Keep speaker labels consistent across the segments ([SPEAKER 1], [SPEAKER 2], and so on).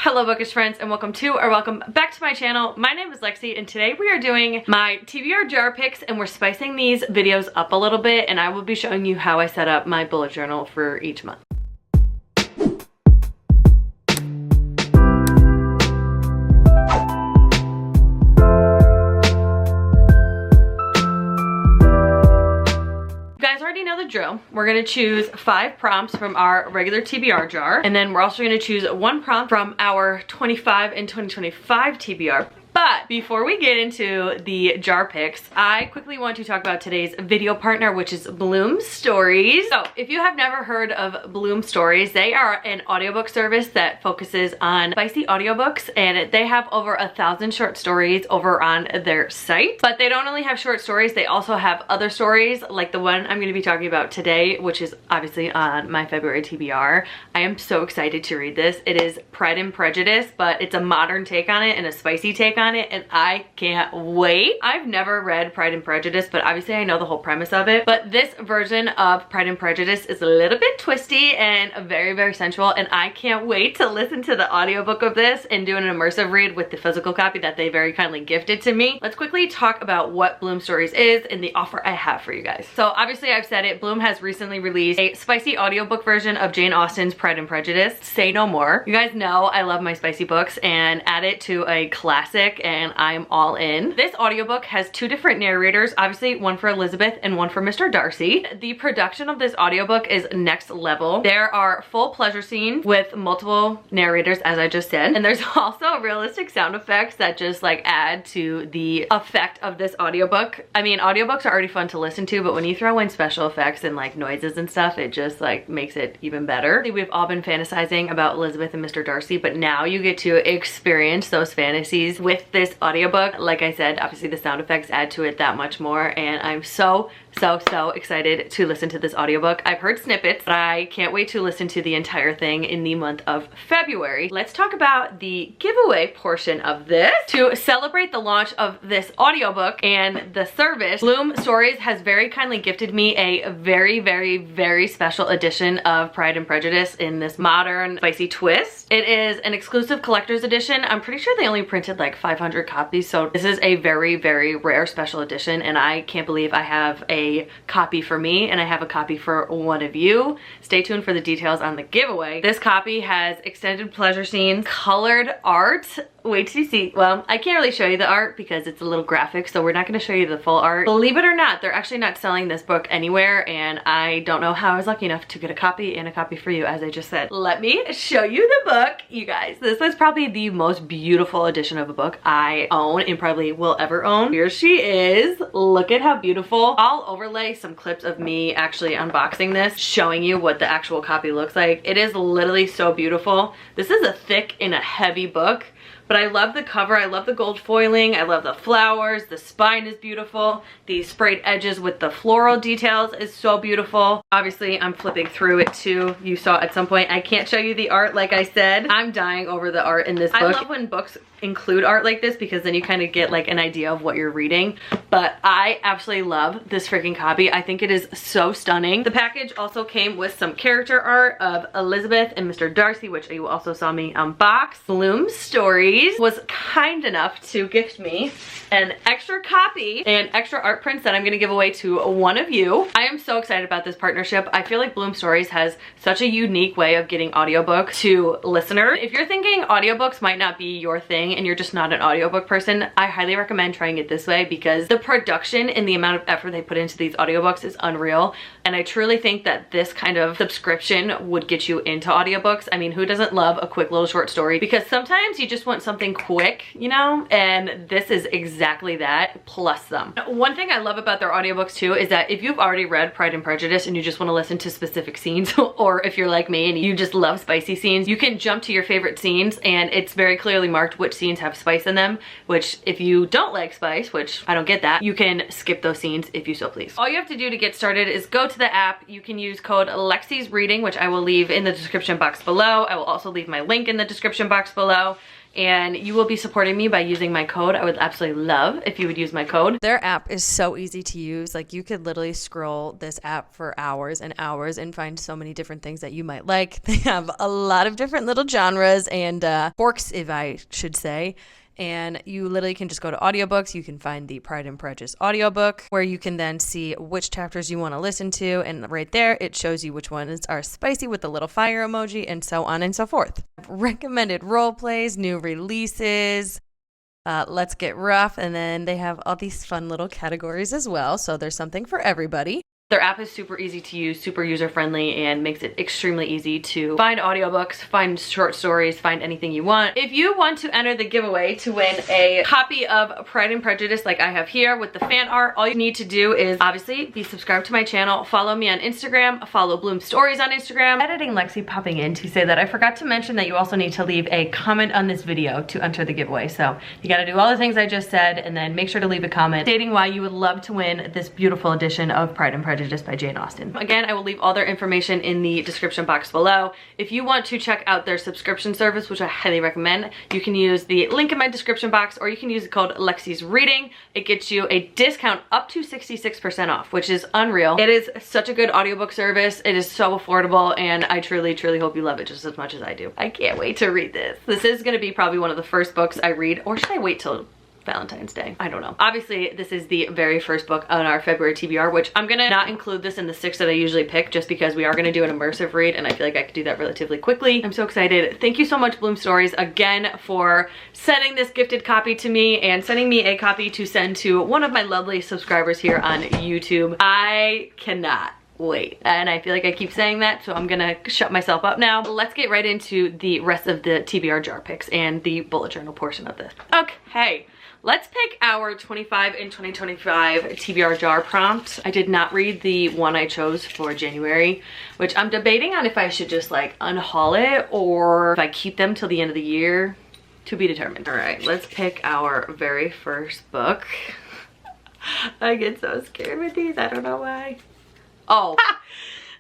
[SPEAKER 1] Hello bookish friends and welcome back to my channel. My name is Lexi and today we are doing my TBR jar picks and we're spicing these videos up a little bit and I will be showing you how I set up my bullet journal for each month. Drill. We're gonna choose 5 prompts from our regular TBR jar, and then we're also gonna choose 1 prompt from our 25 and 2025 TBR. But before we get into the jar picks, I quickly want to talk about today's video partner, which is Bloom Stories. So if you have never heard of Bloom Stories, they are an audiobook service that focuses on spicy audiobooks, and they have over 1,000 short stories over on their site. But they don't only have short stories, they also have other stories like the one I'm going to be talking about today, which is obviously on my February TBR. I am so excited to read this. It is Pride and Prejudice, but it's a modern take on it and a spicy take on it, and I can't wait. I've never read Pride and Prejudice, but obviously I know the whole premise of it. But this version of Pride and Prejudice is a little bit twisty and very, very sensual, and I can't wait to listen to the audiobook of this and do an immersive read with the physical copy that they very kindly gifted to me. Let's quickly talk about what Bloom Stories is and the offer I have for you guys. So obviously I've said it, Bloom has recently released a spicy audiobook version of Jane Austen's Pride and Prejudice, Say No More. You guys know I love my spicy books, and add it to a classic and I'm all in. This audiobook has 2 different narrators, obviously one for Elizabeth and one for Mr. Darcy. The production of this audiobook is next level. There are full pleasure scenes with multiple narrators, as I just said, and there's also realistic sound effects that just like add to the effect of this audiobook. I mean, audiobooks are already fun to listen to, but when you throw in special effects and like noises and stuff, it just like makes it even better. We've all been fantasizing about Elizabeth and Mr. Darcy, but now you get to experience those fantasies with this audiobook. Like I said, obviously the sound effects add to it that much more, and I'm so excited to listen to this audiobook. I've heard snippets, but I can't wait to listen to the entire thing in the month of February. Let's talk about the giveaway portion of this. To celebrate the launch of this audiobook and the service, Bloom Stories has very kindly gifted me a very special edition of Pride and Prejudice in this modern spicy twist. It is an exclusive collector's edition. I'm pretty sure they only printed like 500 copies, so this is a very rare special edition, and I can't believe I have a copy for me and I have a copy for one of you. Stay tuned for the details on the giveaway. This copy has extended pleasure scenes, colored art. Wait till you see. Well, I can't really show you the art because it's a little graphic, so we're not going to show you the full art. Believe it or not, they're actually not selling this book anywhere, and I don't know how I was lucky enough to get a copy and a copy for you, as I just said. Let me show you the book, you guys. This is probably the most beautiful edition of a book I own and probably will ever own. Here she is. Look at how beautiful. I'll overlay some clips of me actually unboxing this, showing you what the actual copy looks like. It is literally so beautiful. This is a thick and a heavy book, but I love the cover. I love the gold foiling. I love the flowers. The spine is beautiful. The sprayed edges with the floral details is so beautiful. Obviously, I'm flipping through it too. You saw at some point, I can't show you the art like I said. I'm dying over the art in this book. I love when books include art like this because then you kind of get like an idea of what you're reading. But I absolutely love this freaking copy. I think it is so stunning. The package also came with some character art of Elizabeth and Mr. Darcy, which you also saw me unbox. Bloom Stories was kind enough to gift me an extra copy and extra art prints that I'm going to give away to one of you. I am so excited about this partnership. I feel like Bloom Stories has such a unique way of getting audiobook to listeners. If you're thinking audiobooks might not be your thing and you're just not an audiobook person, I highly recommend trying it this way because the production and the amount of effort they put into these audiobooks is unreal, and I truly think that this kind of subscription would get you into audiobooks. I mean, who doesn't love a quick little short story? Because sometimes you just want something quick, you know, and this is exactly that plus some. One thing I love about their audiobooks too is that if you've already read Pride and Prejudice and you just want to listen to specific scenes, or if you're like me and you just love spicy scenes, you can jump to your favorite scenes and it's very clearly marked which scenes have spice in them, which if you don't like spice, which I don't get that, you can skip those scenes if you so please. All you have to do to get started is go to the app. You can use code Lexysreading, which I will leave in the description box below. I will also leave my link in the description box below. and you will be supporting me by using my code. I would absolutely love if you would use my code. Their app is so easy to use. Like, you could literally scroll this app for hours and hours and find so many different things that you might like. They have a lot of different little genres and forks, if I should say. And you literally can just go to audiobooks. You can find the Pride and Prejudice audiobook, where you can then see which chapters you want to listen to. And right there, it shows you which ones are spicy with the little fire emoji, and so on and so forth. Recommended role plays, new releases, Let's Get Rough. And then they have all these fun little categories as well. So there's something for everybody. Their app is super easy to use, super user-friendly, and makes it extremely easy to find audiobooks, find short stories, find anything you want. If you want to enter the giveaway to win a copy of Pride and Prejudice like I have here with the fan art, all you need to do is obviously be subscribed to my channel, follow me on Instagram, follow Bloom Stories on Instagram. Editing Lexi popping in to say that I forgot to mention that you also need to leave a comment on this video to enter the giveaway. So you gotta do all the things I just said, and then make sure to leave a comment stating why you would love to win this beautiful edition of Pride and Prejudice by Jane Austen. Again, I will leave all their information in the description box below. If you want to check out their subscription service, which I highly recommend, you can use the link in my description box, or you can use the code Lexysreading. It gets you a discount up to 66% off, which is unreal. It is such a good audiobook service. It is so affordable, and I truly, truly hope you love it just as much as I do. I can't wait to read this. This is gonna be probably one of the first books I read, or should I wait till Valentine's Day? I don't know. Obviously, this is the very first book on our February TBR, which I'm gonna not include this in the 6 that I usually pick, just because we are gonna do an immersive read, and I feel like I could do that relatively quickly. I'm so excited. Thank you so much, Bloom Stories, again for sending this gifted copy to me and sending me a copy to send to one of my lovely subscribers here on YouTube. I cannot wait, and I feel like I keep saying that, so I'm gonna shut myself up now. Let's get right into the rest of the TBR jar picks and the bullet journal portion of this. Okay, let's pick our 25 and 2025 TBR jar prompt. I did not read the one I chose for January, which I'm debating on if I should just like unhaul it or if I keep them till the end of the year. To be determined. All right, let's pick our very first book. I get so scared with these, I don't know why. Oh,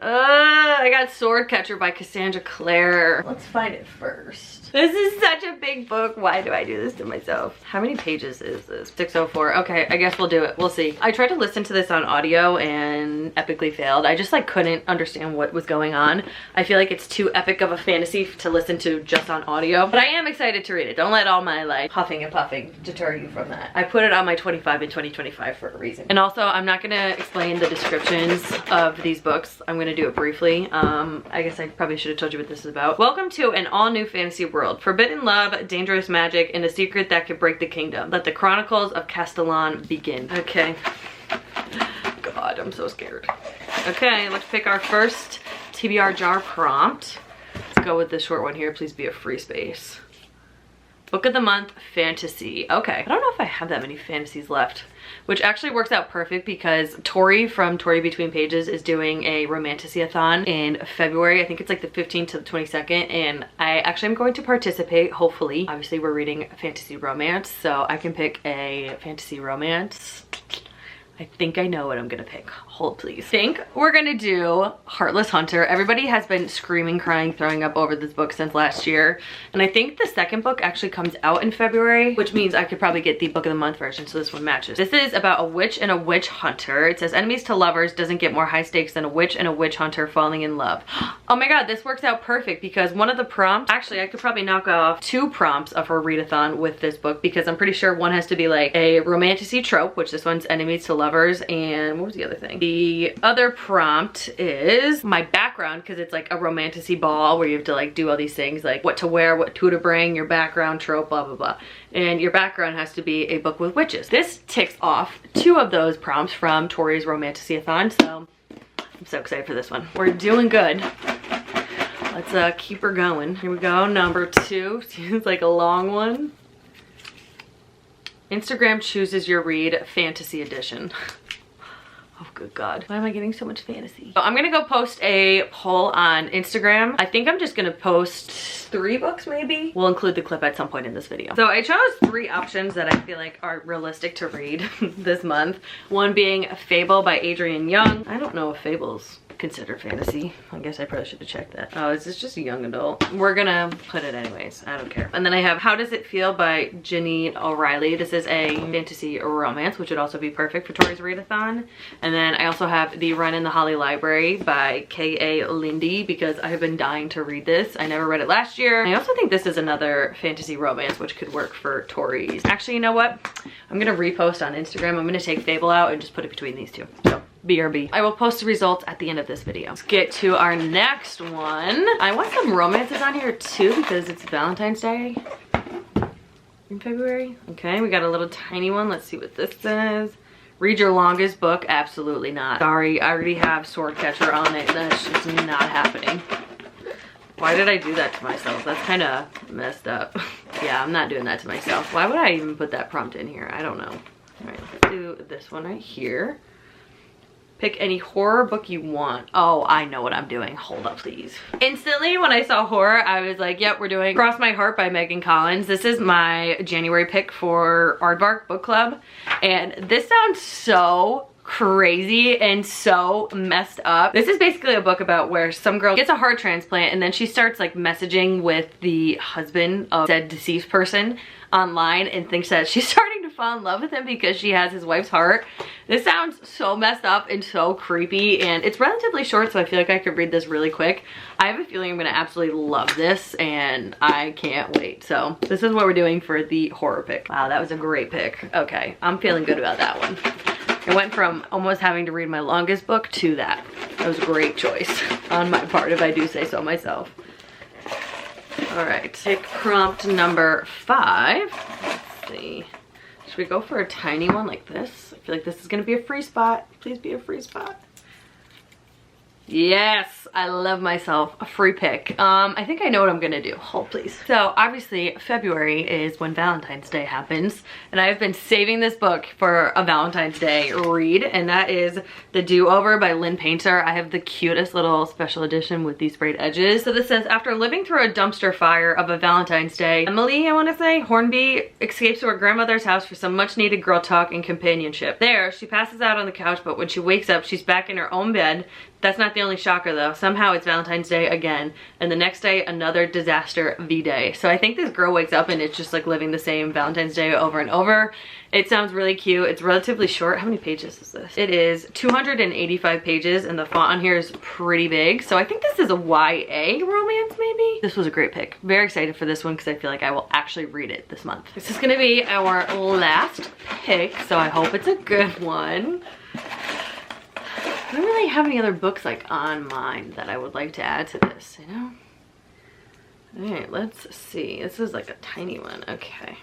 [SPEAKER 1] I got Swordcatcher by Cassandra Clare. Let's find it first. This is such a big book. Why do I do this to myself? How many pages is this? 604. Okay, I guess we'll do it. We'll see. I tried to listen to this on audio and epically failed. I just like couldn't understand what was going on. I feel like it's too epic of a fantasy to listen to just on audio, but I am excited to read it. Don't let all my like huffing and puffing deter you from that. I put it on my 25 and 2025 for a reason. And also, I'm not gonna explain the descriptions of these books. I'm gonna do it briefly. I guess I probably should have told you what this is about. Welcome to an all-new fantasy world. Forbidden love, dangerous magic, and a secret that could break the kingdom. Let the Chronicles of Castellan begin. Okay. God, I'm so scared. Okay, let's pick our first TBR jar prompt. Let's go with this short one here. Please be a free space. Book of the month, fantasy. Okay, I don't know if I have that many fantasies left, which actually works out perfect because Tori from Tori Between Pages is doing a romantasy-a-thon in February. I think it's like the 15th to the 22nd, and I actually am going to participate, hopefully. Obviously, we're reading fantasy romance, so I can pick a fantasy romance. I think I know what I'm gonna pick. Hold please. I think we're gonna do Heartless Hunter. Everybody has been screaming, crying, throwing up over this book since last year. And I think the second book actually comes out in February, which means I could probably get the book of the month version, so this one matches. This is about a witch and a witch hunter. It says enemies to lovers doesn't get more high stakes than a witch and a witch hunter falling in love. Oh my god, this works out perfect because one of the prompts, actually I could probably knock off 2 prompts of her readathon with this book because I'm pretty sure one has to be like a romantasy trope, which this one's enemies to lovers, and what was the other thing? The other prompt is my background, because it's like a romantasy ball where you have to like do all these things like what to wear, what to bring, your background trope, blah blah blah, and your background has to be a book with witches. This ticks off 2 of those prompts from Tori's romantasy-a-thon, so I'm so excited for this one. We're doing good. Let's keep her going. Here we go, number 2. Seems like a long one. Instagram chooses your read, fantasy edition. Oh, good God. Why am I getting so much fantasy? So I'm gonna go post a poll on Instagram. I think I'm just gonna post 3 books maybe. We'll include the clip at some point in this video. So I chose 3 options that I feel like are realistic to read this month. One being Fable by Adrienne Young. I don't know if Fable's considered fantasy. I guess I probably should have checked that. Oh, is this just a young adult? We're gonna put it anyways. I don't care. And then I have How Does It Feel by Ginny O'Reilly. This is a fantasy romance, which would also be perfect for Tori's readathon. And then I also have The Run in the Holly Library by K.A. Lindy, because I have been dying to read this. I never read it last year. I also think this is another fantasy romance, which could work for Tori's. Actually, you know what? I'm gonna repost on Instagram. I'm gonna take Fable out and just put it between these two. So BRB. I will post the results at the end of this video. Let's get to our next one. I want some romances on here too because it's Valentine's Day in February. Okay, we got a little tiny one. Let's see what this says. Read your longest book. Absolutely not. Sorry, I already have Swordcatcher on it. That's just not happening. Why did I do that to myself? That's kind of messed up. Yeah, I'm not doing that to myself. Why would I even put that prompt in here? I don't know. All right, let's do this one right here. Pick any horror book you want. Oh, I know what I'm doing. Hold up, please. Instantly, when I saw horror, I was like, yep, we're doing Cross My Heart by Megan Collins. This is my January pick for Aardvark Book Club. And this sounds so crazy and so messed up. This is basically a book about where some girl gets a heart transplant and then she starts like messaging with the husband of said deceased person online and thinks that she's starting to fall in love with him because she has his wife's heart. This sounds so messed up and so creepy, and it's relatively short, so I feel like I could read this really quick. I have a feeling I'm gonna absolutely love this and I can't wait. So this is what we're doing for the horror pick. Wow, that was a great pick. Okay, I'm feeling good about that one. I went from almost having to read my longest book to that. That was a great choice on my part, if I do say so myself. All right, pick prompt number 5. Let's see. Should we go for a tiny one like this? I feel like this is gonna be a free spot. Please be a free spot. Yes, I love myself a free pick. I think I know what I'm gonna do. Hold please. So obviously February is when Valentine's Day happens, and I've been saving this book for a Valentine's Day read, and that is The Do-Over by Lynn Painter. I have the cutest little special edition with these sprayed edges. So this says, after living through a dumpster fire of a Valentine's Day, Emily, I wanna say, Hornby escapes to her grandmother's house for some much needed girl talk and companionship. There, she passes out on the couch, but when she wakes up, she's back in her own bed. That's not the only shocker though. Somehow it's Valentine's Day again, and the next day another disaster V-Day. So I think this girl wakes up and it's just like living the same Valentine's Day over and over. It sounds really cute. It's relatively short. How many pages is this? It is 285 pages, and the font on here is pretty big. So I think this is a YA romance maybe? This was a great pick. Very excited for this one because I feel like I will actually read it this month. This is gonna be our last pick, so I hope it's a good one. I don't really have any other books like on mine that I would like to add to this, you know? All right, let's see. This is like a tiny one. Okay.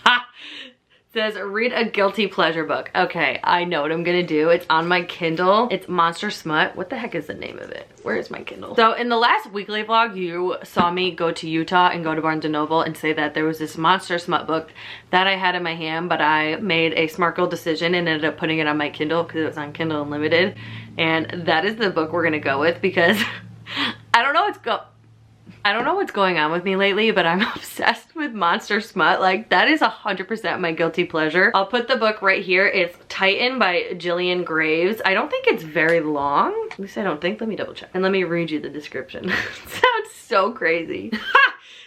[SPEAKER 1] Ha! It says, read a guilty pleasure book. Okay, I know what I'm gonna do. It's on my Kindle. It's Monster Smut. What the heck is the name of it? Where is my Kindle? So in the last weekly vlog, you saw me go to Utah and go to Barnes & Noble and say that there was this Monster Smut book that I had in my hand, but I made a smart girl decision and ended up putting it on my Kindle because it was on Kindle Unlimited. And that is the book we're gonna go with because I don't know what's going on with me lately, but I'm obsessed with Monster Smut. Like, that is 100% my guilty pleasure. I'll put the book right here. It's Titan by Jillian Graves. I don't think it's very long. At least I don't think. Let me double check. And let me read you the description. It sounds so crazy.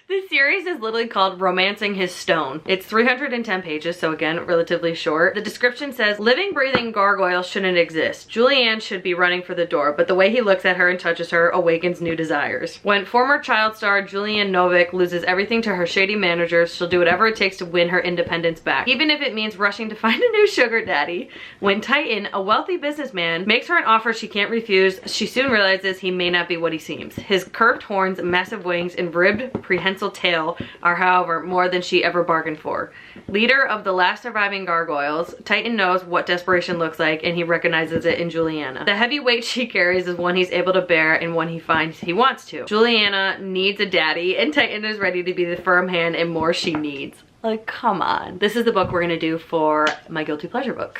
[SPEAKER 1] This series is literally called Romancing His Stone. It's 310 pages, so again, relatively short. The description says, living, breathing gargoyles shouldn't exist. Julianne should be running for the door, but the way he looks at her and touches her awakens new desires. When former child star Julianne Novick loses everything to her shady managers, she'll do whatever it takes to win her independence back, even if it means rushing to find a new sugar daddy. When Titan, a wealthy businessman, makes her an offer she can't refuse, she soon realizes he may not be what he seems. His curved horns, massive wings, and ribbed, prehensile tail are, however, more than she ever bargained for. Leader of the last surviving gargoyles, Titan knows what desperation looks like, and he recognizes it in Juliana. The heavy weight she carries is one he's able to bear and one he finds he wants to. Juliana needs a daddy, and Titan is ready to be the firm hand and more she needs. Like, come on. This is the book we're gonna do for my guilty pleasure book.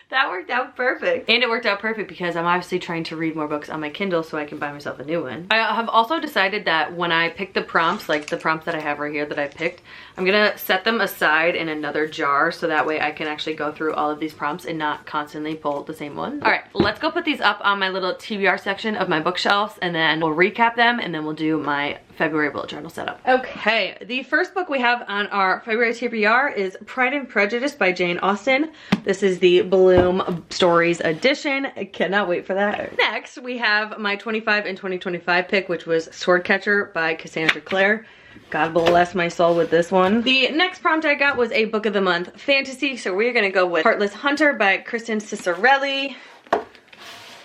[SPEAKER 1] That worked out perfect. And it worked out perfect because I'm obviously trying to read more books on my Kindle so I can buy myself a new one. I have also decided that when I pick the prompts, like the prompts that I have right here that I picked, I'm gonna set them aside in another jar so that way I can actually go through all of these prompts and not constantly pull the same one. All right, let's go put these up on my little TBR section of my bookshelves and then we'll recap them and then we'll do my February bullet journal setup. Okay, the first book we have on our February TBR is Pride and Prejudice by Jane Austen. This is the Bloom Stories edition. I cannot wait for that. Next, we have my 25 and 2025 pick, which was Swordcatcher by Cassandra Clare. God bless my soul with this one. The next prompt I got was a book of the month fantasy, so we're gonna go with Heartless Hunter by Kristen Cicerelli.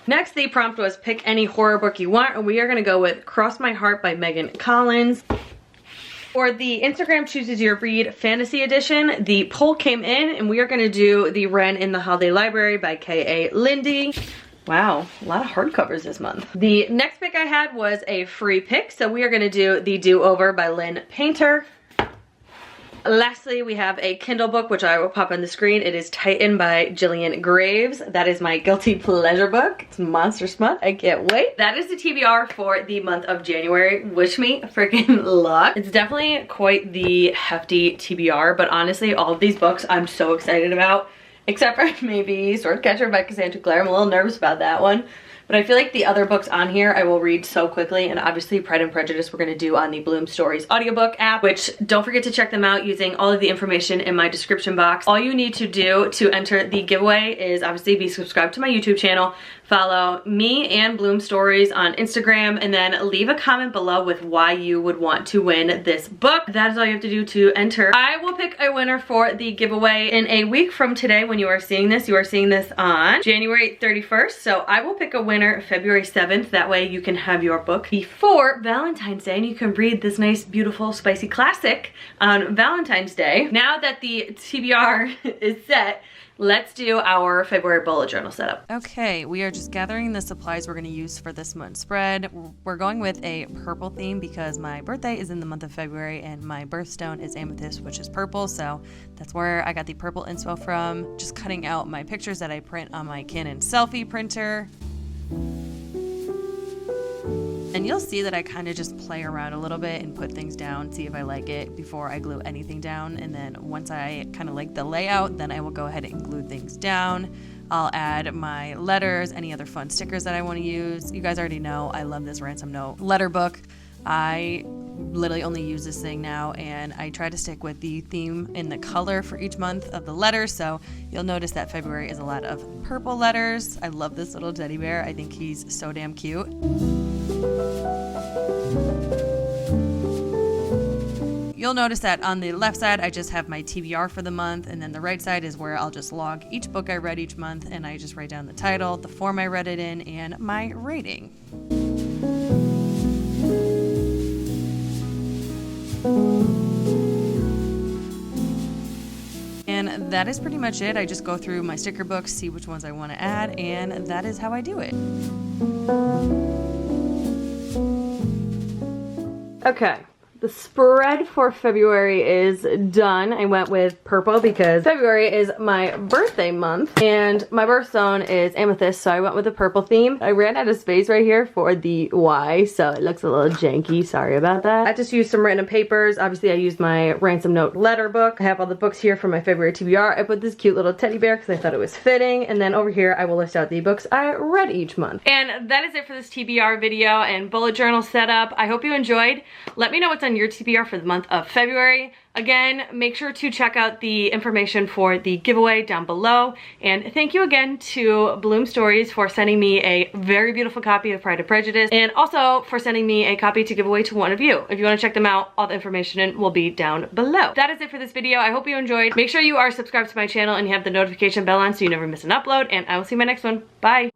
[SPEAKER 1] Next, the prompt was pick any horror book you want, and we are gonna go with Cross My Heart by Megan Collins. For the Instagram Chooses Your Read Fantasy Edition, the poll came in, and we are gonna do The Wren in the Holiday Library by K.A. Lindy. Wow, a lot of hardcovers this month. The next pick I had was a free pick, so we are gonna do The Do-Over by Lynn Painter. Lastly, we have a Kindle book, which I will pop on the screen. It is Titan by Jillian Graves. That is my guilty pleasure book. It's monster smut. I can't wait. That is the TBR for the month of January. Wish me freaking luck. It's definitely quite the hefty TBR, but honestly, all of these books I'm so excited about, except for maybe Swordcatcher by Cassandra Clare. I'm a little nervous about that one. But I feel like the other books on here I will read so quickly, and obviously Pride and Prejudice we're gonna do on the Bloom Stories audiobook app, which don't forget to check them out using all of the information in my description box. All you need to do to enter the giveaway is obviously be subscribed to my YouTube channel, follow me and Bloom Stories on Instagram, and then leave a comment below with why you would want to win this book. That is all you have to do to enter. I will pick a winner for the giveaway in a week from today. When you are seeing this on January 31st. So I will pick a winner February 7th. That way you can have your book before Valentine's Day and you can read this nice, beautiful, spicy classic on Valentine's Day. Now that the TBR is set, let's do our February bullet journal setup. Okay, we are just gathering the supplies we're gonna use for this month's spread. We're going with a purple theme because my birthday is in the month of February and my birthstone is amethyst, which is purple, so that's where I got the purple inspo from. Just cutting out my pictures that I print on my Canon selfie printer. And you'll see that I kind of just play around a little bit and put things down, see if I like it before I glue anything down. And then once I kind of like the layout, then I will go ahead and glue things down. I'll add my letters, any other fun stickers that I want to use. You guys already know I love this ransom note letter book. I literally only use this thing now, and I try to stick with the theme in the color for each month of the letters, so you'll notice that February is a lot of purple letters. I love this little teddy bear. I think he's so damn cute. You'll notice that on the left side I just have my TBR for the month, and then the right side is where I'll just log each book I read each month, and I just write down the title, the form I read it in, and my rating. And that is pretty much it. I just go through my sticker books, see which ones I want to add, and that is how I do it. Okay. The spread for February is done. I went with purple because February is my birthday month and my birthstone is amethyst, so I went with the purple theme. I ran out of space right here for the Y, so it looks a little janky. Sorry about that. I just used some random papers. Obviously, I used my ransom note letter book. I have all the books here for my February TBR. I put this cute little teddy bear because I thought it was fitting, and then over here I will list out the books I read each month. And that is it for this TBR video and bullet journal setup. I hope you enjoyed. Let me know what's on your TBR for the month of February. Again, make sure to check out the information for the giveaway down below. And thank you again to Bloom Stories for sending me a very beautiful copy of Pride and Prejudice, and also for sending me a copy to give away to one of you. If you want to check them out, all the information will be down below. That is it for this video. I hope you enjoyed. Make sure you are subscribed to my channel and you have the notification bell on so you never miss an upload, and I will see you in my next one. Bye!